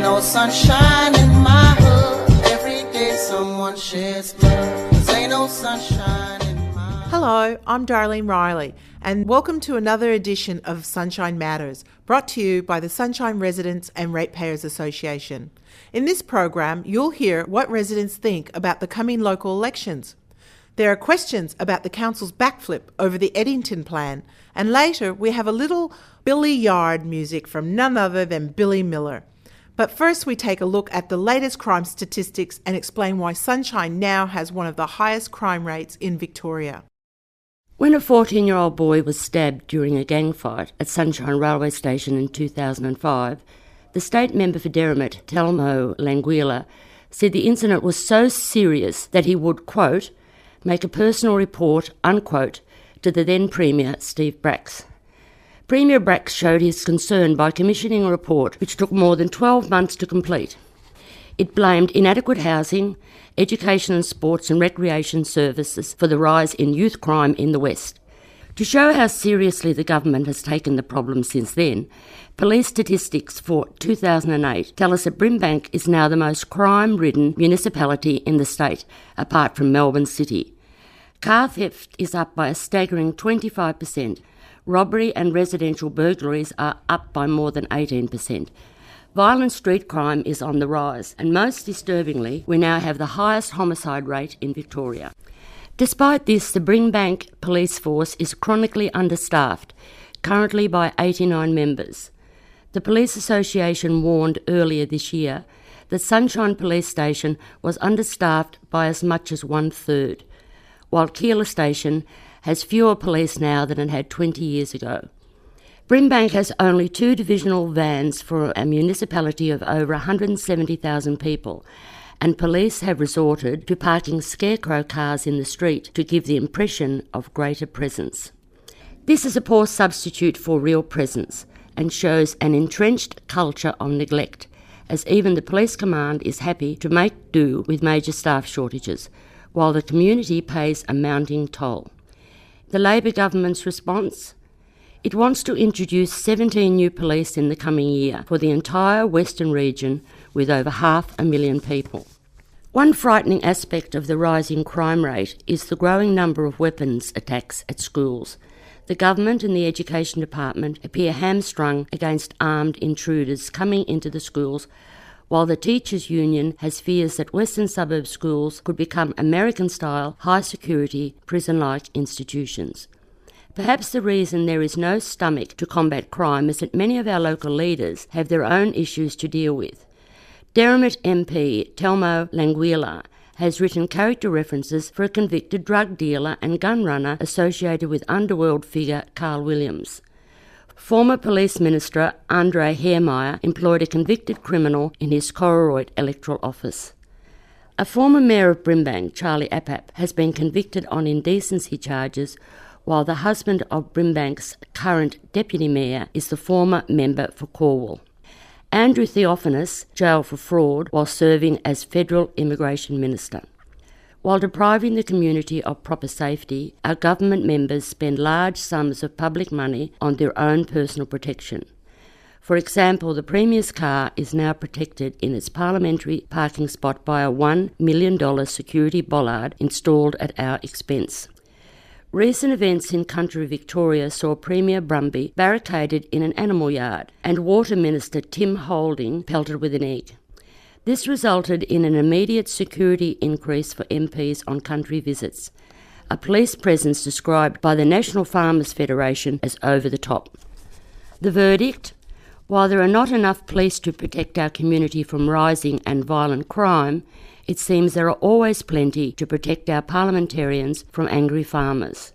ain't no sunshine in my hood. Every day someone sheds blood. 'Cause ain't no sunshine in my hood. Hello, I'm Darlene Riley, and welcome to another edition of Sunshine Matters, brought to you by the Sunshine Residents and Ratepayers Association. In this program, you'll hear what residents think about the coming local elections. There are questions about the council's backflip over the Eddington plan, and later we have a little Billy Yard music from none other than Billy Miller. But first we take a look at the latest crime statistics and explain why Sunshine now has one of the highest crime rates in Victoria. When a 14-year-old boy was stabbed during a gang fight at Sunshine Railway Station in 2005, the state member for Derrimut, Telmo Languila, said the incident was so serious that he would, quote, make a personal report, unquote, to the then Premier, Steve Bracks. Premier Bracks showed his concern by commissioning a report which took more than 12 months to complete. It blamed inadequate housing, education and sports and recreation services for the rise in youth crime in the West. To show how seriously the government has taken the problem since then, police statistics for 2008 tell us that Brimbank is now the most crime-ridden municipality in the state, apart from Melbourne City. Car theft is up by a staggering 25%. Robbery and residential burglaries are up by more than 18%. Violent street crime is on the rise, and most disturbingly, we now have the highest homicide rate in Victoria. Despite this, the Brimbank police force is chronically understaffed, currently by 89 members. The Police Association warned earlier this year that Sunshine Police Station was understaffed by as much as 1/3, while Keilor Station has fewer police now than it had 20 years ago. Brimbank has only 2 divisional vans for a municipality of over 170,000 people, and police have resorted to parking scarecrow cars in the street to give the impression of greater presence. This is a poor substitute for real presence and shows an entrenched culture of neglect, as even the police command is happy to make do with major staff shortages, while the community pays a mounting toll. The Labor government's response? It wants to introduce 17 new police in the coming year for the entire Western region with over 500,000 people. One frightening aspect of the rising crime rate is the growing number of weapons attacks at schools. The government and the Education Department appear hamstrung against armed intruders coming into the schools, while the Teachers' Union has fears that Western suburb schools could become American-style, high-security, prison-like institutions. Perhaps the reason there is no stomach to combat crime is that many of our local leaders have their own issues to deal with. Derrimut MP Telmo Languila has written character references for a convicted drug dealer and gun runner associated with underworld figure Carl Williams. Former Police Minister Andre Heermeyer employed a convicted criminal in his Cororoit electoral office. A former Mayor of Brimbank, Charlie Apap, has been convicted on indecency charges, while the husband of Brimbank's current Deputy Mayor is the former member for Corwell. Andrew Theophanous jailed for fraud while serving as Federal Immigration Minister. While depriving the community of proper safety, our government members spend large sums of public money on their own personal protection. For example, the Premier's car is now protected in its parliamentary parking spot by a $1 million security bollard installed at our expense. Recent events in country Victoria saw Premier Brumby barricaded in an animal yard and Water Minister Tim Holding pelted with an egg. This resulted in an immediate security increase for MPs on country visits, a police presence described by the National Farmers Federation as over the top. The verdict? While there are not enough police to protect our community from rising and violent crime, it seems there are always plenty to protect our parliamentarians from angry farmers.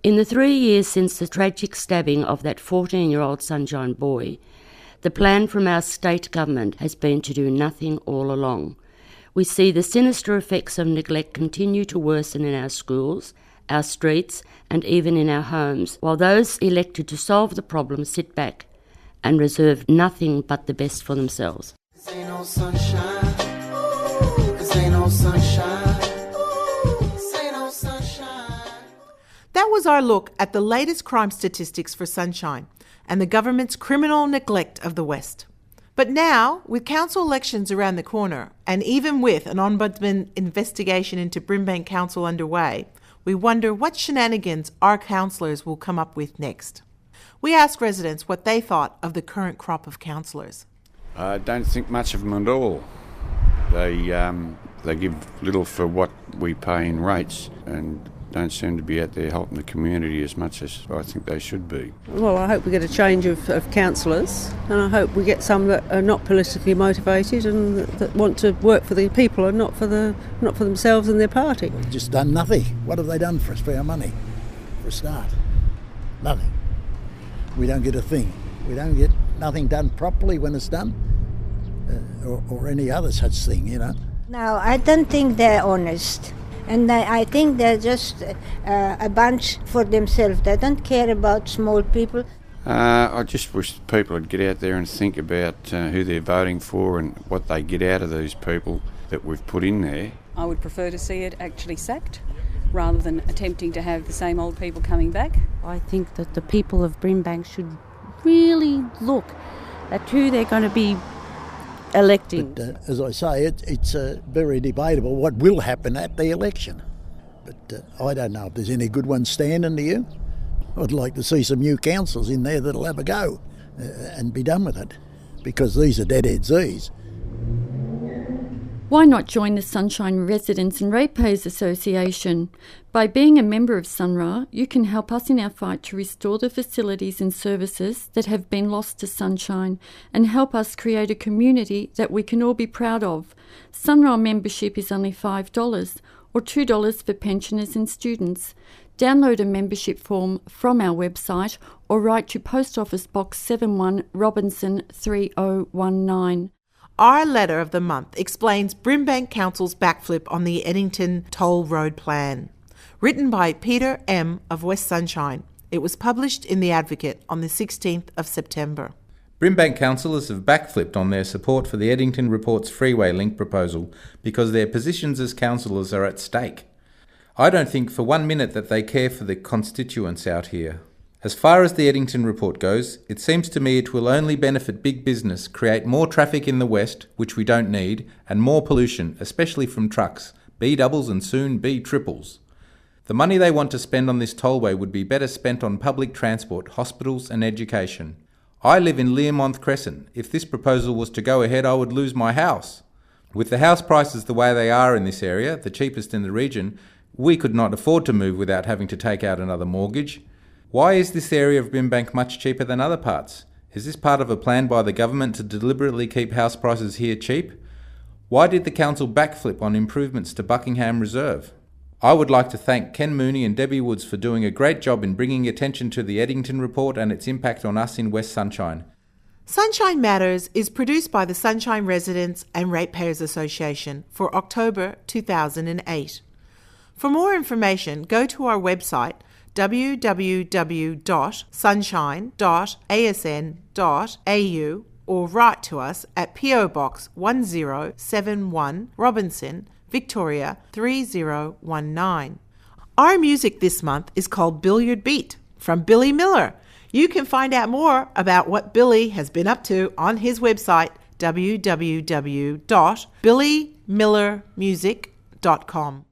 In the 3 years since the tragic stabbing of that 14-year-old Sunshine boy, the plan from our state government has been to do nothing all along. We see the sinister effects of neglect continue to worsen in our schools, our streets, and even in our homes, while those elected to solve the problem sit back and reserve nothing but the best for themselves. Ain't no sunshine. Ain't no sunshine. Ain't no sunshine. That was our look at the latest crime statistics for Sunshine and the government's criminal neglect of the West. But now, with council elections around the corner, and even with an ombudsman investigation into Brimbank Council underway, we wonder what shenanigans our councillors will come up with next. We asked residents what they thought of the current crop of councillors. I don't think much of them at all. They give little for what we pay in rates and don't seem to be out there helping the community as much as I think they should be. Well, I hope we get a change of councillors, and I hope we get some that are not politically motivated and that want to work for the people and not for themselves and their party. They've just done nothing. What have they done for us for our money? For a start, nothing. We don't get a thing. We don't get nothing done properly when it's done, or any other such thing, you know. No, I don't think they're honest. And I think they're just a bunch for themselves. They don't care about small people. I just wish people would get out there and think about who they're voting for and what they get out of these people that we've put in there. I would prefer to see it actually sacked rather than attempting to have the same old people coming back. I think that the people of Brimbank should really look at who they're going to be electing. But as I say, it's very debatable what will happen at the election. But I don't know if there's any good ones standing to you. I'd like to see some new councils in there that'll have a go and be done with it, because these are deadheads, these. Why not join the Sunshine Residents and Ratepayers Association? By being a member of Sunra, you can help us in our fight to restore the facilities and services that have been lost to Sunshine and help us create a community that we can all be proud of. Sunra membership is only $5 or $2 for pensioners and students. Download a membership form from our website or write to Post Office Box 71 Robinson 3019. Our letter of the month explains Brimbank Council's backflip on the Eddington Toll Road Plan. Written by Peter M. of West Sunshine. It was published in The Advocate on the 16th of September. Brimbank councillors have backflipped on their support for the Eddington Reports freeway link proposal because their positions as councillors are at stake. I don't think for 1 minute that they care for the constituents out here. As far as the Eddington report goes, it seems to me it will only benefit big business, create more traffic in the west, which we don't need, and more pollution, especially from trucks, B-doubles and soon B-triples. The money they want to spend on this tollway would be better spent on public transport, hospitals and education. I live in Learmonth Crescent. If this proposal was to go ahead, I would lose my house. With the house prices the way they are in this area, the cheapest in the region, we could not afford to move without having to take out another mortgage. Why is this area of Brimbank much cheaper than other parts? Is this part of a plan by the government to deliberately keep house prices here cheap? Why did the council backflip on improvements to Buckingham Reserve? I would like to thank Ken Mooney and Debbie Woods for doing a great job in bringing attention to the Eddington report and its impact on us in West Sunshine. Sunshine Matters is produced by the Sunshine Residents and Ratepayers Association for October 2008. For more information, go to our website www.sunshine.asn.au or write to us at PO Box 1071 Robinson, Victoria 3019. Our music this month is called Billiard Beat from Billy Miller. You can find out more about what Billy has been up to on his website www.billymillermusic.com.